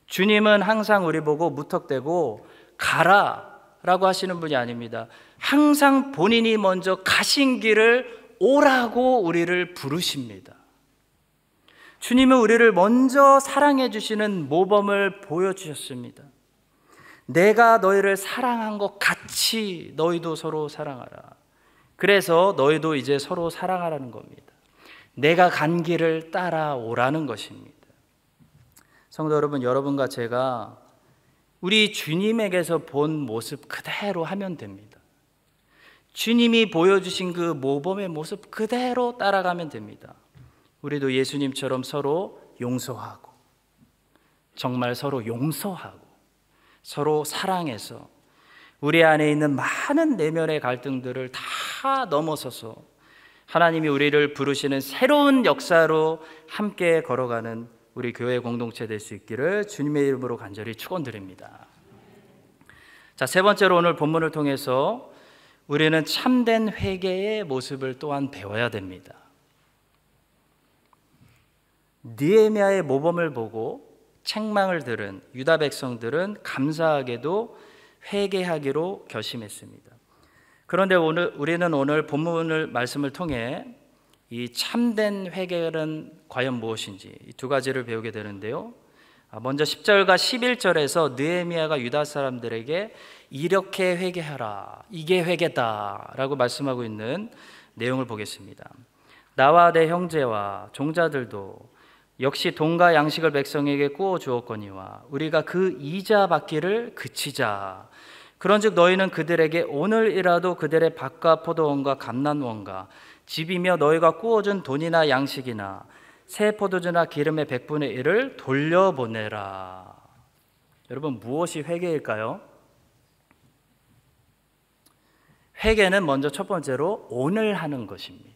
주님은 항상 우리 보고 무턱대고 가라 라고 하시는 분이 아닙니다. 항상 본인이 먼저 가신 길을 오라고 우리를 부르십니다. 주님은 우리를 먼저 사랑해 주시는 모범을 보여주셨습니다. 내가 너희를 사랑한 것 같이 너희도 서로 사랑하라. 그래서 너희도 이제 서로 사랑하라는 겁니다. 내가 간 길을 따라오라는 것입니다. 성도 여러분, 여러분과 제가 우리 주님에게서 본 모습 그대로 하면 됩니다. 주님이 보여주신 그 모범의 모습 그대로 따라가면 됩니다. 우리도 예수님처럼 서로 용서하고, 정말 서로 용서하고, 서로 사랑해서 우리 안에 있는 많은 내면의 갈등들을 다 넘어서서 하나님이 우리를 부르시는 새로운 역사로 함께 걸어가는 우리 교회 공동체 될 수 있기를 주님의 이름으로 간절히 축원드립니다. 자, 세 번째로 오늘 본문을 통해서 우리는 참된 회개의 모습을 또한 배워야 됩니다. 느헤미야의 모범을 보고 책망을 들은 유다 백성들은 감사하게도 회개하기로 결심했습니다. 그런데 우리는 오늘 본문을 말씀을 통해 이 참된 회개는 과연 무엇인지 이 두 가지를 배우게 되는데요. 먼저 10절과 11절에서 느헤미야가 유다 사람들에게 이렇게 회개하라, 이게 회개다 라고 말씀하고 있는 내용을 보겠습니다. 나와 내 형제와 종자들도 역시 돈과 양식을 백성에게 꾸어 주었거니와 우리가 그 이자 받기를 그치자. 그런즉 너희는 그들에게 오늘이라도 그들의 밭과 포도원과 감난원과 집이며 너희가 꾸어준 돈이나 양식이나 새 포도주나 기름의 100분의 1을 돌려보내라. 여러분, 무엇이 회개일까요? 회개는 먼저 첫 번째로 오늘 하는 것입니다.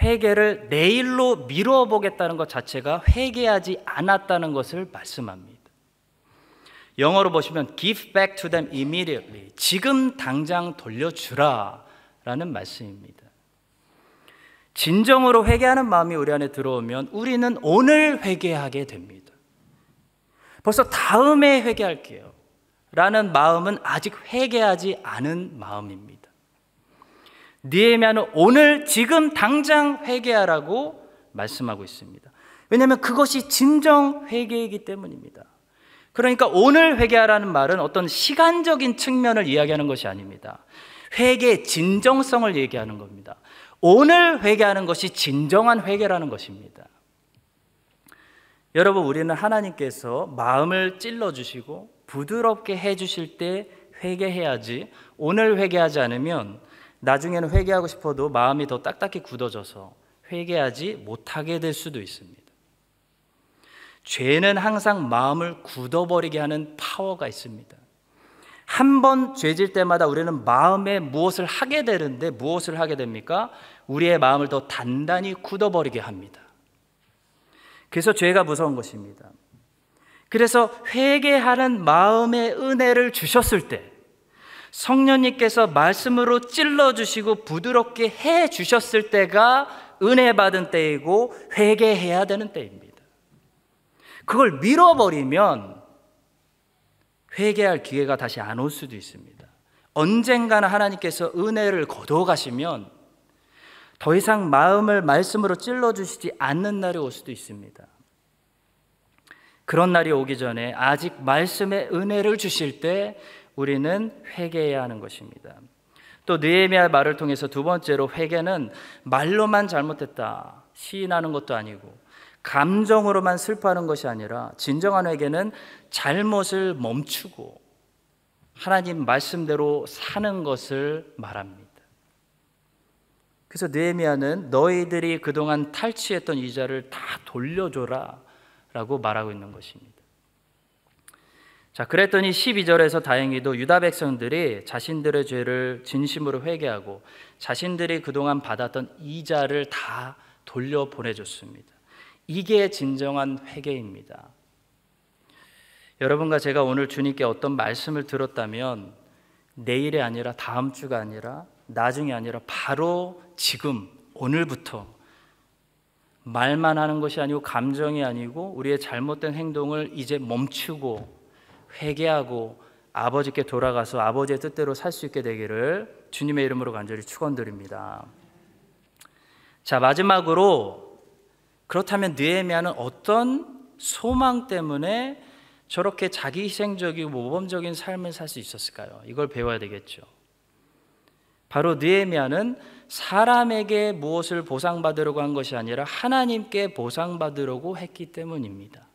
회개를 내일로 미뤄보겠다는 것 자체가 회개하지 않았다는 것을 말씀합니다. 영어로 보시면 give back to them immediately, 지금 당장 돌려주라 라는 말씀입니다. 진정으로 회개하는 마음이 우리 안에 들어오면 우리는 오늘 회개하게 됩니다. 벌써 다음에 회개할게요 라는 마음은 아직 회개하지 않은 마음입니다. 느헤미야는 오늘 지금 당장 회개하라고 말씀하고 있습니다. 왜냐하면 그것이 진정 회개이기 때문입니다. 그러니까 오늘 회개하라는 말은 어떤 시간적인 측면을 이야기하는 것이 아닙니다. 회개의 진정성을 얘기하는 겁니다. 오늘 회개하는 것이 진정한 회개라는 것입니다. 여러분, 우리는 하나님께서 마음을 찔러주시고 부드럽게 해주실 때 회개해야지, 오늘 회개하지 않으면 나중에는 회개하고 싶어도 마음이 더 딱딱히 굳어져서 회개하지 못하게 될 수도 있습니다. 죄는 항상 마음을 굳어버리게 하는 파워가 있습니다. 한 번 죄질 때마다 우리는 마음에 무엇을 하게 되는데 무엇을 하게 됩니까? 우리의 마음을 더 단단히 굳어버리게 합니다. 그래서 죄가 무서운 것입니다. 그래서 회개하는 마음의 은혜를 주셨을 때, 성령님께서 말씀으로 찔러주시고 부드럽게 해주셨을 때가 은혜 받은 때이고 회개해야 되는 때입니다. 그걸 밀어버리면 회개할 기회가 다시 안 올 수도 있습니다. 언젠가는 하나님께서 은혜를 거둬가시면 더 이상 마음을 말씀으로 찔러주시지 않는 날이 올 수도 있습니다. 그런 날이 오기 전에 아직 말씀의 은혜를 주실 때 우리는 회개해야 하는 것입니다. 또 느헤미야 말을 통해서 두 번째로, 회개는 말로만 잘못했다 시인하는 것도 아니고 감정으로만 슬퍼하는 것이 아니라 진정한 회개는 잘못을 멈추고 하나님 말씀대로 사는 것을 말합니다. 그래서 느헤미야는 너희들이 그동안 탈취했던 이자를 다 돌려줘라 라고 말하고 있는 것입니다. 자, 그랬더니 12절에서 다행히도 유다 백성들이 자신들의 죄를 진심으로 회개하고 자신들이 그동안 받았던 이자를 다 돌려보내줬습니다. 이게 진정한 회개입니다. 여러분과 제가 오늘 주님께 어떤 말씀을 들었다면 내일이 아니라 다음 주가 아니라 나중이 아니라 바로 지금 오늘부터 말만 하는 것이 아니고 감정이 아니고 우리의 잘못된 행동을 이제 멈추고 회개하고 아버지께 돌아가서 아버지의 뜻대로 살 수 있게 되기를 주님의 이름으로 간절히 축원드립니다. 자, 마지막으로, 그렇다면 느헤미야는 어떤 소망 때문에 저렇게 자기희생적이고 모범적인 삶을 살 수 있었을까요? 이걸 배워야 되겠죠. 바로 느헤미야는 사람에게 무엇을 보상받으려고 한 것이 아니라 하나님께 보상받으려고 했기 때문입니다.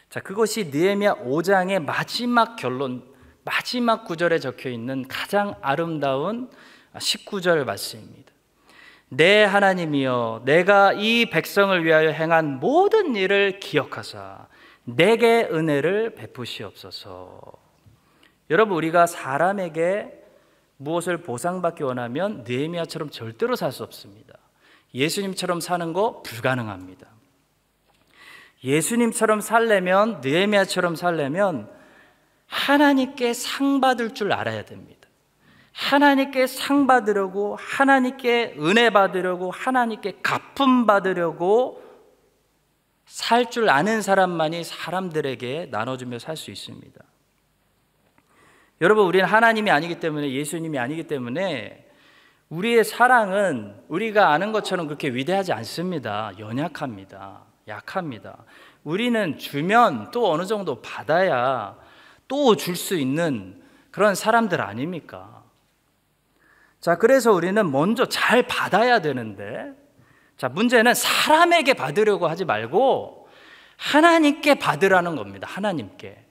자, 그것이 느헤미야 5장의 마지막 결론, 마지막 구절에 적혀 있는 가장 아름다운 19절 말씀입니다. 내 하나님이여, 내가 이 백성을 위하여 행한 모든 일을 기억하사 내게 은혜를 베푸시옵소서. 여러분, 우리가 사람에게 무엇을 보상받기 원하면 느헤미야처럼 절대로 살 수 없습니다. 예수님처럼 사는 거 불가능합니다. 예수님처럼 살려면, 느헤미야처럼 살려면 하나님께 상 받을 줄 알아야 됩니다. 하나님께 상 받으려고, 하나님께 은혜 받으려고, 하나님께 갚음 받으려고 살 줄 아는 사람만이 사람들에게 나눠주며 살 수 있습니다. 여러분, 우리는 하나님이 아니기 때문에, 예수님이 아니기 때문에 우리의 사랑은 우리가 아는 것처럼 그렇게 위대하지 않습니다. 연약합니다. 약합니다. 우리는 주면 또 어느 정도 받아야 또 줄 수 있는 그런 사람들 아닙니까? 자, 그래서 우리는 먼저 잘 받아야 되는데, 자, 문제는 사람에게 받으려고 하지 말고 하나님께 받으라는 겁니다. 하나님께.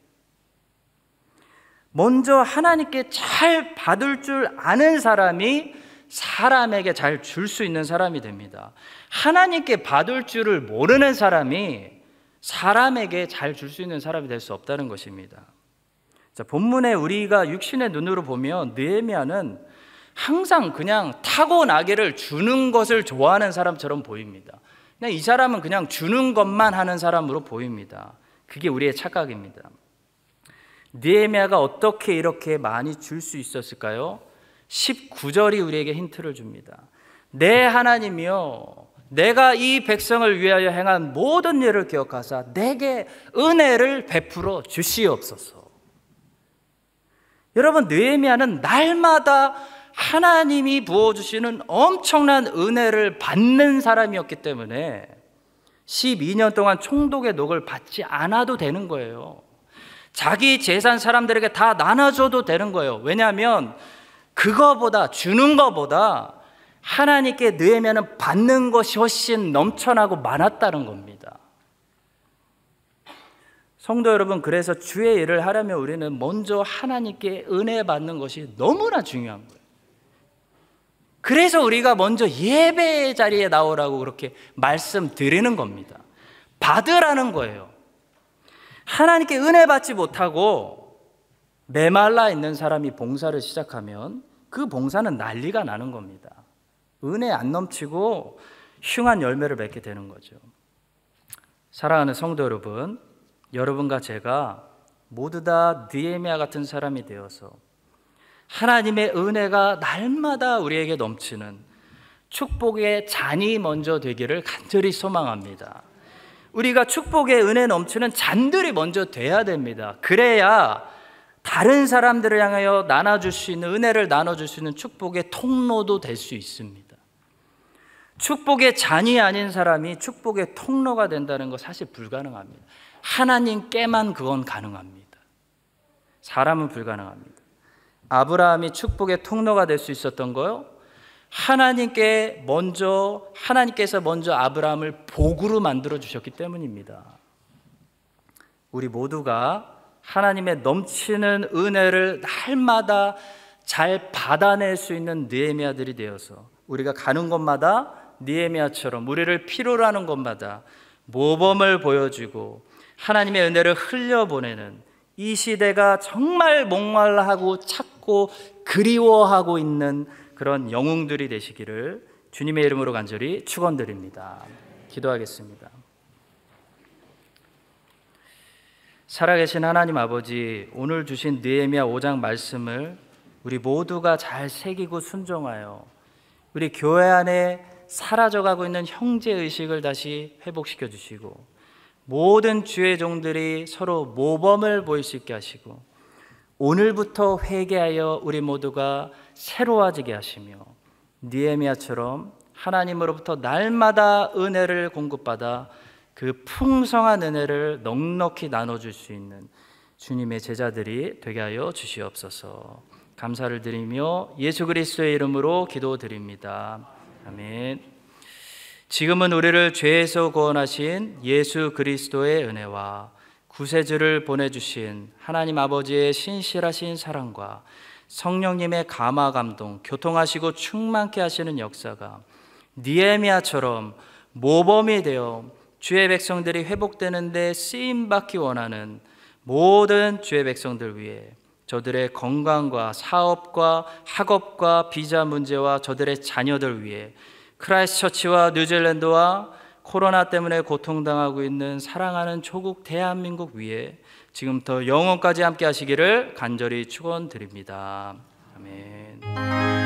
먼저 하나님께 잘 받을 줄 아는 사람이 사람에게 잘 줄 수 있는 사람이 됩니다. 하나님께 받을 줄을 모르는 사람이 사람에게 잘 줄 수 있는 사람이 될 수 없다는 것입니다. 자, 본문에 우리가 육신의 눈으로 보면 느헤미야는 항상 그냥 타고나기를 주는 것을 좋아하는 사람처럼 보입니다. 그냥 이 사람은 그냥 주는 것만 하는 사람으로 보입니다. 그게 우리의 착각입니다. 느헤미야가 어떻게 이렇게 많이 줄 수 있었을까요? 19절이 우리에게 힌트를 줍니다. 내 하나님이여, 내가 이 백성을 위하여 행한 모든 일을 기억하사 내게 은혜를 베풀어 주시옵소서. 여러분, 느헤미야는 날마다 하나님이 부어주시는 엄청난 은혜를 받는 사람이었기 때문에 12년 동안 총독의 녹을 받지 않아도 되는 거예요. 자기 재산 사람들에게 다 나눠줘도 되는 거예요. 왜냐하면 그거보다, 주는 거보다 하나님께 느헤미야는 받는 것이 훨씬 넘쳐나고 많았다는 겁니다. 성도 여러분, 그래서 주의 일을 하려면 우리는 먼저 하나님께 은혜 받는 것이 너무나 중요한 거예요. 그래서 우리가 먼저 예배 자리에 나오라고 그렇게 말씀드리는 겁니다. 받으라는 거예요. 하나님께 은혜 받지 못하고 메말라 있는 사람이 봉사를 시작하면 그 봉사는 난리가 나는 겁니다. 은혜 안 넘치고 흉한 열매를 맺게 되는 거죠. 사랑하는 성도 여러분, 여러분과 제가 모두 다 느헤미야 같은 사람이 되어서 하나님의 은혜가 날마다 우리에게 넘치는 축복의 잔이 먼저 되기를 간절히 소망합니다. 우리가 축복의 은혜 넘치는 잔들이 먼저 돼야 됩니다. 그래야 다른 사람들을 향하여 나눠줄 수 있는, 은혜를 나눠줄 수 있는 축복의 통로도 될 수 있습니다. 축복의 잔이 아닌 사람이 축복의 통로가 된다는 거 사실 불가능합니다. 하나님께만 그건 가능합니다. 사람은 불가능합니다. 아브라함이 축복의 통로가 될 수 있었던 거요, 하나님께서 먼저 아브라함을 복으로 만들어 주셨기 때문입니다. 우리 모두가 하나님의 넘치는 은혜를 날마다 잘 받아낼 수 있는 느헤미야들이 되어서 우리가 가는 곳마다 느헤미야처럼 우리를 필요로 하는 곳마다 모범을 보여주고 하나님의 은혜를 흘려보내는, 이 시대가 정말 목말라하고 찾고 그리워하고 있는 그런 영웅들이 되시기를 주님의 이름으로 간절히 축원드립니다. 기도하겠습니다. 살아계신 하나님 아버지, 오늘 주신 느헤미야 5장 말씀을 우리 모두가 잘 새기고 순종하여 우리 교회 안에 사라져가고 있는 형제의식을 다시 회복시켜 주시고, 모든 주의 종들이 서로 모범을 보일 수 있게 하시고, 오늘부터 회개하여 우리 모두가 새로워지게 하시며, 느헤미야처럼 하나님으로부터 날마다 은혜를 공급받아 그 풍성한 은혜를 넉넉히 나눠줄 수 있는 주님의 제자들이 되게 하여 주시옵소서. 감사를 드리며 예수 그리스도의 이름으로 기도드립니다. 아멘. 지금은 우리를 죄에서 구원하신 예수 그리스도의 은혜와 구세주를 보내주신 하나님 아버지의 신실하신 사랑과 성령님의 감화 감동, 교통하시고 충만케 하시는 역사가 느헤미야처럼 모범이 되어 주의 백성들이 회복되는데 쓰임받기 원하는 모든 주의 백성들 위해 저들의 건강과 사업과 학업과 비자 문제와 저들의 자녀들 위해 크라이스트처치와 뉴질랜드와 코로나 때문에 고통당하고 있는 사랑하는 조국 대한민국 위에 지금부터 영원까지 함께 하시기를 간절히 축원드립니다. 아멘.